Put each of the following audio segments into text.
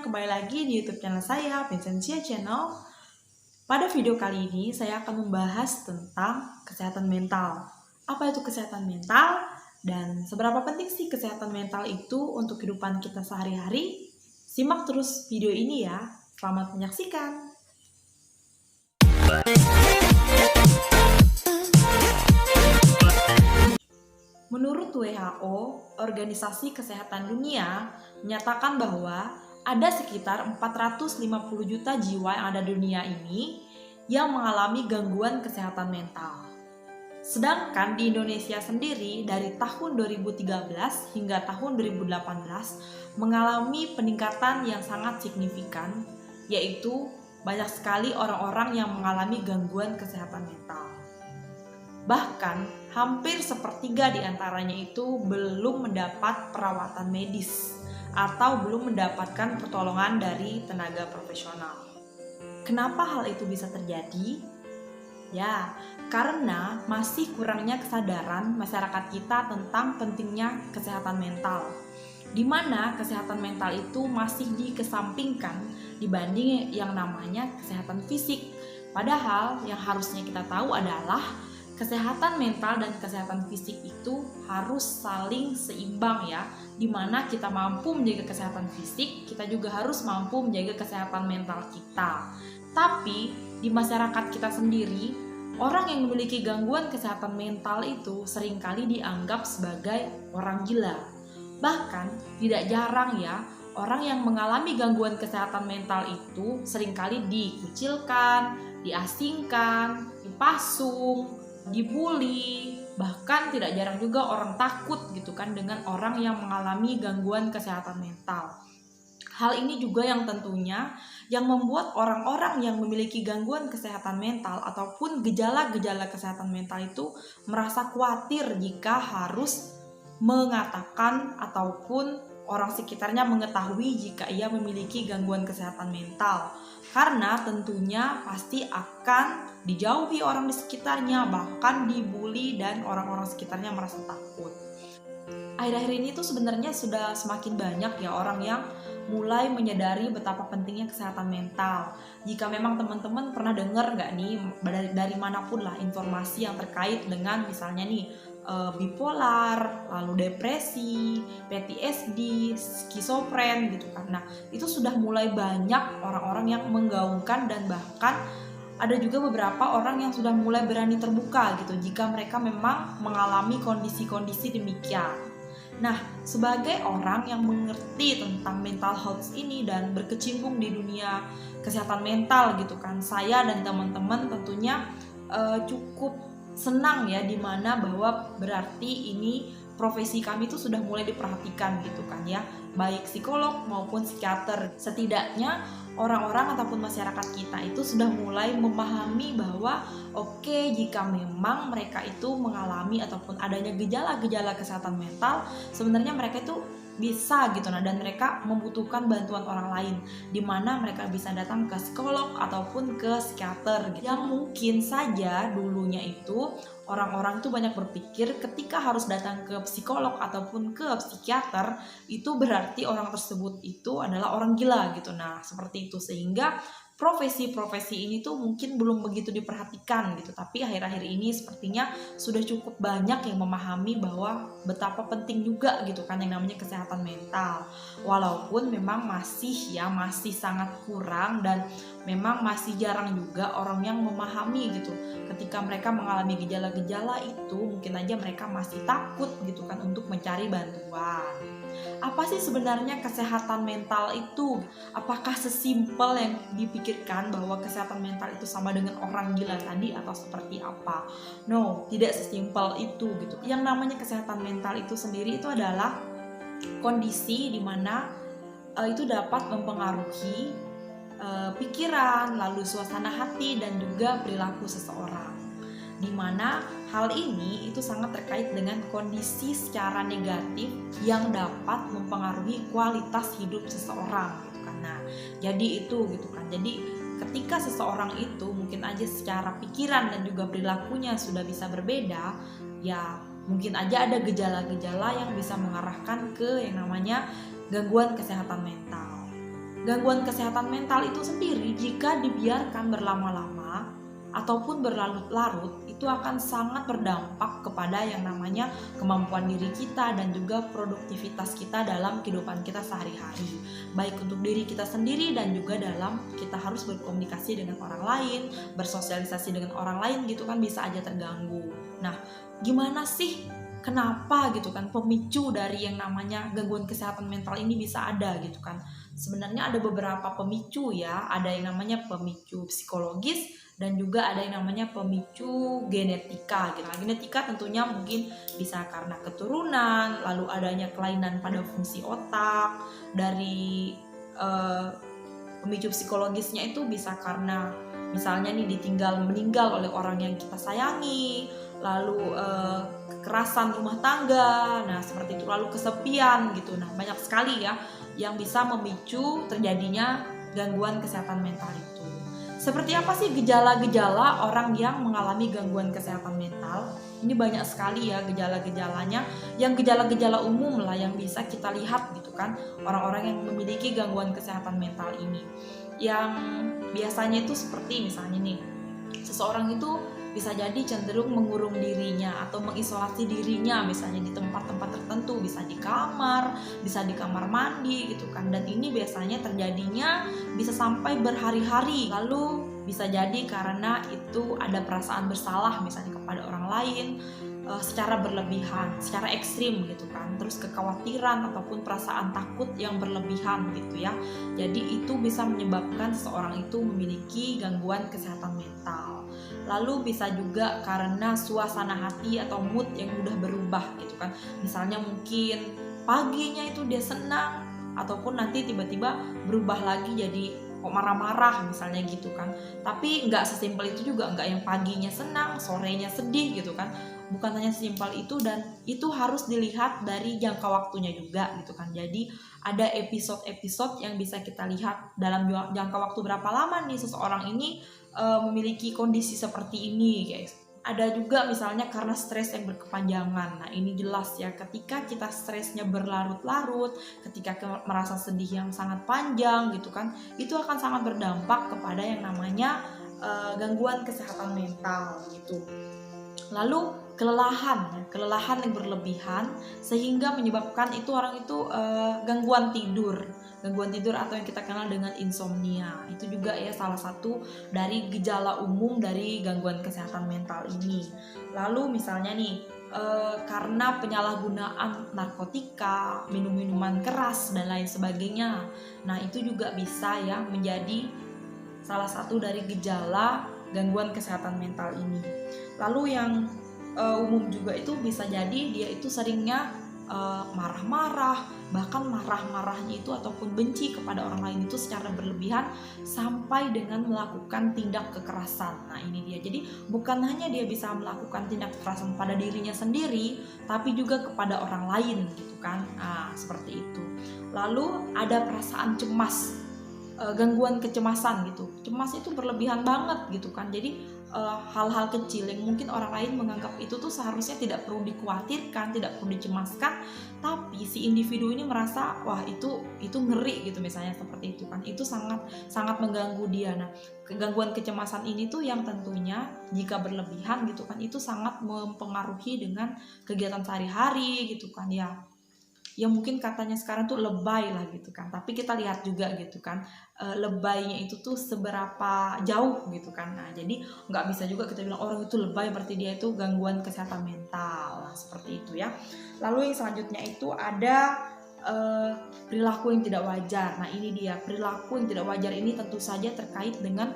kembali lagi di YouTube channel saya, Vincentia Channel. Pada video kali ini, saya akan membahas tentang kesehatan mental. Apa itu kesehatan mental? Dan seberapa penting sih kesehatan mental itu untuk kehidupan kita sehari-hari? Simak terus video ini ya. Selamat menyaksikan. Menurut WHO, Organisasi Kesehatan Dunia, menyatakan bahwa ada sekitar 450 juta jiwa yang ada di dunia ini yang mengalami gangguan kesehatan mental. Sedangkan di Indonesia sendiri dari tahun 2013 hingga tahun 2018 mengalami peningkatan yang sangat signifikan, yaitu banyak sekali orang-orang yang mengalami gangguan kesehatan mental. Bahkan hampir sepertiga di antaranya itu belum mendapat perawatan medis atau belum mendapatkan pertolongan dari tenaga profesional. Kenapa hal itu bisa terjadi? Ya, karena masih kurangnya kesadaran masyarakat kita tentang pentingnya kesehatan mental, di mana kesehatan mental itu masih dikesampingkan dibanding yang namanya kesehatan fisik. Padahal yang harusnya kita tahu adalah kesehatan mental dan kesehatan fisik itu harus saling seimbang ya, dimana kita mampu menjaga kesehatan fisik, kita juga harus mampu menjaga kesehatan mental kita. Tapi di masyarakat kita sendiri, orang yang memiliki gangguan kesehatan mental itu seringkali dianggap sebagai orang gila. Bahkan tidak jarang ya, orang yang mengalami gangguan kesehatan mental itu seringkali dikucilkan, diasingkan, dipasung, dibully, bahkan tidak jarang juga orang takut gitu kan dengan orang yang mengalami gangguan kesehatan mental. Hal ini juga yang tentunya yang membuat orang-orang yang memiliki gangguan kesehatan mental ataupun gejala-gejala kesehatan mental itu merasa khawatir jika harus mengatakan ataupun orang sekitarnya mengetahui jika ia memiliki gangguan kesehatan mental. Karena tentunya pasti akan dijauhi orang di sekitarnya, bahkan dibully dan orang-orang sekitarnya merasa takut. Akhir-akhir ini tuh sebenarnya sudah semakin banyak ya orang yang mulai menyadari betapa pentingnya kesehatan mental. Jika memang teman-teman pernah dengar nggak nih dari manapun lah informasi yang terkait dengan misalnya nih bipolar, lalu depresi, PTSD, skizofren gitu kan. Nah, itu sudah mulai banyak orang-orang yang menggaungkan dan bahkan ada juga beberapa orang yang sudah mulai berani terbuka gitu jika mereka memang mengalami kondisi-kondisi demikian. Nah, sebagai orang yang mengerti tentang mental health ini dan berkecimpung di dunia kesehatan mental gitu kan, saya dan teman-teman tentunya cukup senang ya, dimana bahwa berarti ini profesi kami itu sudah mulai diperhatikan gitu kan ya, baik psikolog maupun psikiater. Setidaknya orang-orang ataupun masyarakat kita itu sudah mulai memahami bahwa oke, jika memang mereka itu mengalami ataupun adanya gejala-gejala kesehatan mental, sebenarnya mereka itu bisa gitu, nah, dan mereka membutuhkan bantuan orang lain, di mana mereka bisa datang ke psikolog ataupun ke psikiater gitu. Yang mungkin saja dulunya itu orang-orang tuh banyak berpikir ketika harus datang ke psikolog ataupun ke psikiater itu berarti orang tersebut itu adalah orang gila gitu. Nah, seperti itu, sehingga profesi-profesi ini tuh mungkin belum begitu diperhatikan gitu. Tapi akhir-akhir ini sepertinya sudah cukup banyak yang memahami bahwa betapa penting juga gitu kan yang namanya kesehatan mental. Walaupun memang masih sangat kurang dan memang masih jarang juga orang yang memahami gitu. Ketika mereka mengalami gejala-gejala itu mungkin aja mereka masih takut gitu kan untuk mencari bantuan. Apa sih sebenarnya kesehatan mental itu? Apakah sesimpel yang dipikirkan bahwa kesehatan mental itu sama dengan orang gila tadi atau seperti apa? No, tidak sesimpel itu gitu. Yang namanya kesehatan mental itu sendiri itu adalah kondisi di mana itu dapat mempengaruhi pikiran, lalu suasana hati dan juga perilaku seseorang. Di mana hal ini itu sangat terkait dengan kondisi secara negatif yang dapat mempengaruhi kualitas hidup seseorang gitu kan. Nah, jadi itu gitu kan. Jadi ketika seseorang itu mungkin aja secara pikiran dan juga perilakunya sudah bisa berbeda, ya mungkin aja ada gejala-gejala yang bisa mengarahkan ke yang namanya gangguan kesehatan mental. gangguan kesehatan mental itu sendiri jika dibiarkan berlama-lama ataupun berlarut-larut itu akan sangat berdampak kepada yang namanya kemampuan diri kita dan juga produktivitas kita dalam kehidupan kita sehari-hari, baik untuk diri kita sendiri dan juga dalam kita harus berkomunikasi dengan orang lain, bersosialisasi dengan orang lain gitu kan bisa aja terganggu. Nah, gimana sih kenapa gitu kan pemicu dari yang namanya gangguan kesehatan mental ini bisa ada gitu kan? Sebenarnya ada beberapa pemicu ya, ada yang namanya pemicu psikologis dan juga ada yang namanya pemicu genetika gitu. Nah, genetika tentunya mungkin bisa karena keturunan, lalu adanya kelainan pada fungsi otak. Dari pemicu psikologisnya itu bisa karena misalnya nih meninggal oleh orang yang kita sayangi, lalu kekerasan rumah tangga, nah seperti itu, lalu kesepian gitu. Nah, banyak sekali ya yang bisa memicu terjadinya gangguan kesehatan mental itu. Seperti apa sih gejala-gejala orang yang mengalami gangguan kesehatan mental? Ini banyak sekali ya gejala-gejalanya, yang gejala-gejala umum lah yang bisa kita lihat gitu kan, orang-orang yang memiliki gangguan kesehatan mental ini. Yang biasanya itu seperti misalnya nih, seseorang itu bisa jadi cenderung mengurung dirinya atau mengisolasi dirinya, misalnya di tempat-tempat tertentu, bisa di kamar mandi gitu kan. Dan ini biasanya terjadinya bisa sampai berhari-hari. Lalu bisa jadi karena itu ada perasaan bersalah misalnya kepada orang lain secara berlebihan, secara ekstrim gitu kan. Terus kekhawatiran ataupun perasaan takut yang berlebihan gitu ya. Jadi itu bisa menyebabkan seseorang itu memiliki gangguan kesehatan mental. Lalu bisa juga karena suasana hati atau mood yang mudah berubah gitu kan. Misalnya mungkin paginya itu dia senang, ataupun nanti tiba-tiba berubah lagi jadi kok marah-marah misalnya gitu kan. Tapi nggak sesimpel itu juga, nggak yang paginya senang, sorenya sedih gitu kan. Bukan hanya sesimpel itu, dan itu harus dilihat dari jangka waktunya juga gitu kan. Jadi ada episode-episode yang bisa kita lihat dalam jangka waktu berapa lama nih seseorang ini memiliki kondisi seperti ini guys. Ada juga misalnya karena stres yang berkepanjangan. Nah ini jelas ya, ketika kita stresnya berlarut-larut, ketika merasa sedih yang sangat panjang gitu kan, itu akan sangat berdampak kepada yang namanya gangguan kesehatan mental gitu. Lalu kelelahan yang berlebihan sehingga menyebabkan itu orang itu gangguan tidur atau yang kita kenal dengan insomnia. Itu juga ya salah satu dari gejala umum dari gangguan kesehatan mental ini. Lalu misalnya nih karena penyalahgunaan narkotika, minum-minuman keras dan lain sebagainya. Nah itu juga bisa ya menjadi salah satu dari gejala gangguan kesehatan mental ini. Lalu yang umum juga itu bisa jadi dia itu seringnya marah-marah, bahkan marah-marahnya itu ataupun benci kepada orang lain itu secara berlebihan sampai dengan melakukan tindak kekerasan. Nah ini dia, jadi bukan hanya dia bisa melakukan tindak kekerasan pada dirinya sendiri, tapi juga kepada orang lain gitu kan. Nah seperti itu. Lalu ada perasaan cemas, gangguan kecemasan gitu. Cemas itu berlebihan banget gitu kan. Jadi hal-hal kecil yang mungkin orang lain menganggap itu tuh seharusnya tidak perlu dikhawatirkan, tidak perlu dicemaskan, tapi si individu ini merasa wah itu ngeri gitu misalnya, seperti itu kan. Itu sangat mengganggu dia. Nah, gangguan kecemasan ini tuh yang tentunya jika berlebihan gitu kan, itu sangat mempengaruhi dengan kegiatan sehari-hari gitu kan ya. Ya mungkin katanya sekarang tuh lebay lah gitu kan, tapi kita lihat juga gitu kan lebaynya itu tuh seberapa jauh gitu kan. Nah jadi nggak bisa juga kita bilang orang itu lebay berarti dia itu gangguan kesehatan mental. Nah, seperti itu ya. Lalu yang selanjutnya itu ada perilaku yang tidak wajar. Nah ini dia, perilaku yang tidak wajar ini tentu saja terkait dengan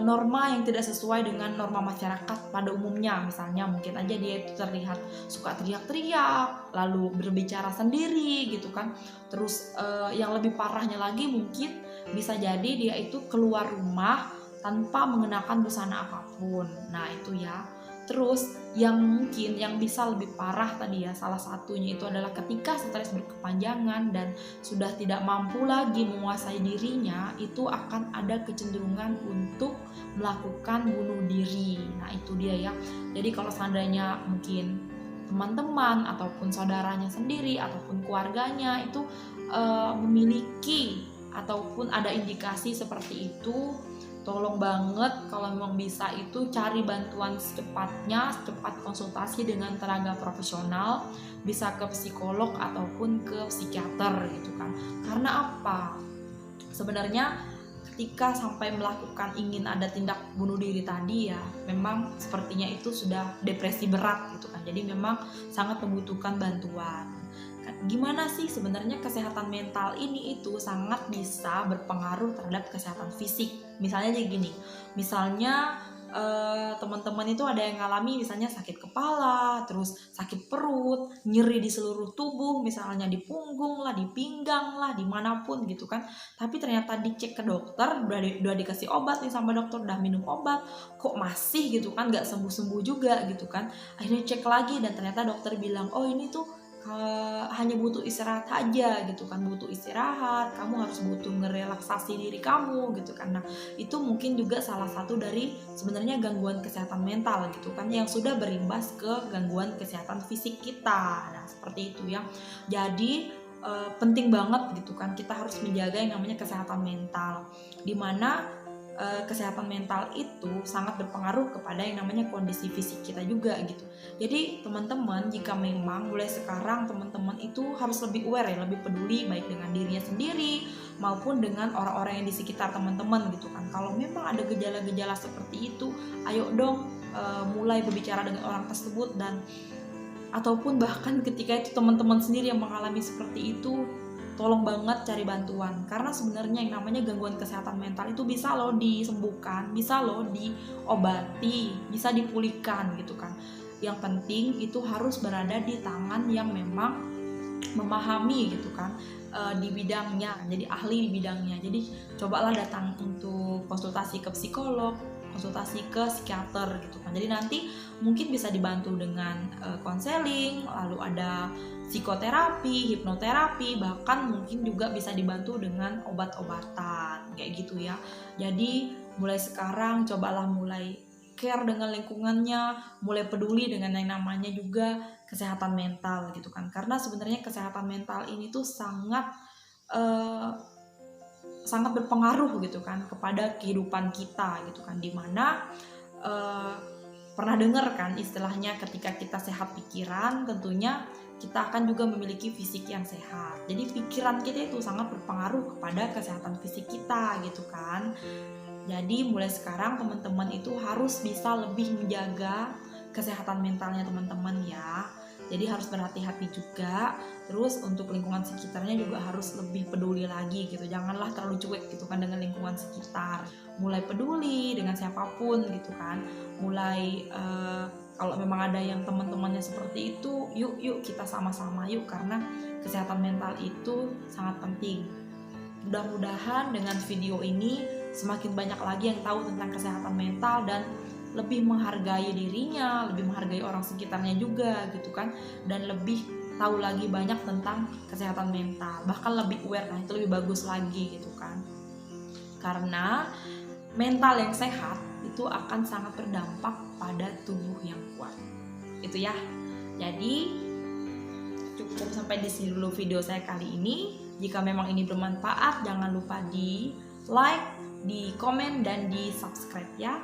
norma yang tidak sesuai dengan norma masyarakat pada umumnya. Misalnya mungkin aja dia itu terlihat suka teriak-teriak, lalu berbicara sendiri gitu kan. Terus yang lebih parahnya lagi mungkin bisa jadi dia itu keluar rumah tanpa mengenakan busana apapun. Nah itu ya. Terus yang mungkin yang bisa lebih parah tadi ya, salah satunya itu adalah ketika stres berkepanjangan dan sudah tidak mampu lagi menguasai dirinya, itu akan ada kecenderungan untuk melakukan bunuh diri. Nah itu dia ya. Jadi kalau seandainya mungkin teman-teman ataupun saudaranya sendiri ataupun keluarganya itu memiliki ataupun ada indikasi seperti itu, tolong banget kalau memang bisa itu cari bantuan secepatnya, cepat konsultasi dengan tenaga profesional, bisa ke psikolog ataupun ke psikiater gitu kan. Karena apa? Sebenarnya ketika sampai melakukan ingin ada tindak bunuh diri tadi ya, memang sepertinya itu sudah depresi berat gitu kan. Jadi memang sangat membutuhkan bantuan. Gimana sih sebenarnya kesehatan mental ini itu sangat bisa berpengaruh terhadap kesehatan fisik. Misalnya jadi gini, misalnya teman-teman itu ada yang ngalami misalnya sakit kepala, terus sakit perut, nyeri di seluruh tubuh, misalnya di punggung lah, di pinggang lah, dimanapun gitu kan. Tapi ternyata dicek ke dokter, udah dikasih obat nih sama dokter, udah minum obat, kok masih gitu kan, nggak sembuh-sembuh juga gitu kan. Akhirnya cek lagi dan ternyata dokter bilang, oh ini tuh hanya butuh istirahat aja gitu kan, butuh istirahat, kamu harus butuh ngerelaksasi diri kamu gitu kan. Nah itu mungkin juga salah satu dari sebenarnya gangguan kesehatan mental gitu kan, yang sudah berimbas ke gangguan kesehatan fisik kita. Nah seperti itu ya. Jadi penting banget gitu kan, kita harus menjaga yang namanya kesehatan mental, dimana kesehatan mental itu sangat berpengaruh kepada yang namanya kondisi fisik kita juga gitu. Jadi teman-teman, jika memang mulai sekarang teman-teman itu harus lebih aware ya, lebih peduli baik dengan dirinya sendiri maupun dengan orang-orang yang di sekitar teman-teman gitu kan. Kalau memang ada gejala-gejala seperti itu, ayo dong mulai berbicara dengan orang tersebut, dan ataupun bahkan ketika itu teman-teman sendiri yang mengalami seperti itu, tolong banget cari bantuan. Karena sebenarnya yang namanya gangguan kesehatan mental itu bisa loh disembuhkan, bisa loh diobati, bisa dipulihkan gitu kan. Yang penting itu harus berada di tangan yang memang memahami gitu kan, di bidangnya, jadi ahli di bidangnya. Jadi cobalah datang untuk konsultasi ke psikolog, konsultasi ke psikiater gitu kan. Jadi nanti mungkin bisa dibantu dengan konseling, lalu ada psikoterapi, hipnoterapi, bahkan mungkin juga bisa dibantu dengan obat-obatan kayak gitu ya. Jadi mulai sekarang cobalah mulai care dengan lingkungannya, mulai peduli dengan yang namanya juga kesehatan mental gitu kan. Karena sebenarnya kesehatan mental ini tuh sangat berpengaruh gitu kan kepada kehidupan kita gitu kan. Dimana pernah dengar kan istilahnya, ketika kita sehat pikiran tentunya kita akan juga memiliki fisik yang sehat. Jadi pikiran kita itu sangat berpengaruh kepada kesehatan fisik kita gitu kan. Jadi mulai sekarang teman-teman itu harus bisa lebih menjaga kesehatan mentalnya teman-teman ya. Jadi harus berhati-hati juga. Terus untuk lingkungan sekitarnya juga harus lebih peduli lagi gitu. Janganlah terlalu cuek gitu kan dengan lingkungan sekitar. Mulai peduli dengan siapapun gitu kan. Mulai kalau memang ada yang teman-temannya seperti itu, yuk kita sama-sama yuk, karena kesehatan mental itu sangat penting. Mudah-mudahan dengan video ini semakin banyak lagi yang tahu tentang kesehatan mental dan lebih menghargai dirinya, lebih menghargai orang sekitarnya juga gitu kan, dan lebih tahu lagi banyak tentang kesehatan mental, bahkan lebih aware. Nah itu lebih bagus lagi gitu kan, karena mental yang sehat itu akan sangat berdampak pada tubuh yang kuat itu ya. Jadi cukup sampai di sini dulu video saya kali ini. Jika memang ini bermanfaat, jangan lupa di like, di komen, dan di subscribe ya.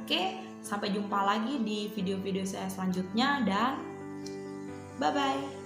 Oke, sampai jumpa lagi di video-video saya selanjutnya, dan bye-bye.